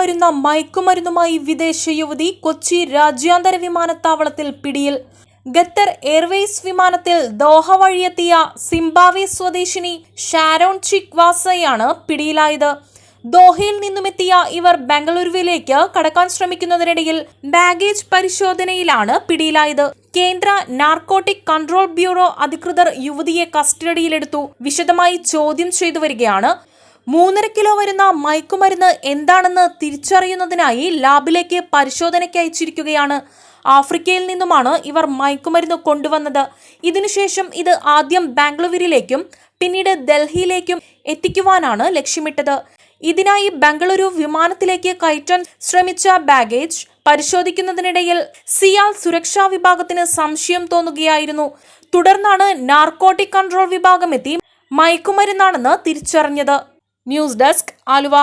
വരുന്ന മയക്കുമരുന്നുമായി വിദേശ യുവതി കൊച്ചി രാജ്യാന്തര വിമാനത്താവളത്തിൽ പിടിയിൽ. ഖത്തർ എയർവേസ് വിമാനത്തിൽ ദോഹ വഴിയെത്തിയ സിംബാബ്വെ സ്വദേശിനി ഷാരോൺ ചിക്വാസയാണ് പിടിയിലായത്. ദോഹയിൽ നിന്നുമെത്തിയ ഇവർ ബംഗളൂരുവിലേക്ക് കടക്കാൻ ശ്രമിക്കുന്നതിനിടയിൽ ബാഗേജ് പരിശോധനയിലാണ് പിടിയിലായത്. കേന്ദ്ര നാർക്കോട്ടിക് കൺട്രോൾ ബ്യൂറോ അധികൃതർ യുവതിയെ കസ്റ്റഡിയിലെടുത്തു വിശദമായി ചോദ്യം ചെയ്തു വരികയാണ്. 3.5 കിലോ വരുന്ന മയക്കുമരുന്ന് എന്താണെന്ന് തിരിച്ചറിയുന്നതിനായി ലാബിലേക്ക് പരിശോധനയ്ക്ക് അയച്ചിരിക്കുകയാണ്. ആഫ്രിക്കയിൽ നിന്നുമാണ് ഇവർ മയക്കുമരുന്ന് കൊണ്ടുവന്നത്. ഇതിനുശേഷം ഇത് ആദ്യം ബാംഗ്ലൂരിലേക്കും പിന്നീട് ഡൽഹിയിലേക്കും എത്തിക്കുവാനാണ് ലക്ഷ്യമിട്ടത്. ഇതിനായി ബംഗളൂരു വിമാനത്തിലേക്ക് കയറ്റാൻ ശ്രമിച്ച ബാഗേജ് പരിശോധിക്കുന്നതിനിടയിൽ സിയാൽ സുരക്ഷാ വിഭാഗത്തിന് സംശയം തോന്നുകയായിരുന്നു. തുടർന്നാണ് നാർക്കോട്ടിക് കൺട്രോൾ വിഭാഗം എത്തി മയക്കുമരുന്നാണെന്ന് തിരിച്ചറിഞ്ഞത്. News desk, Aluva.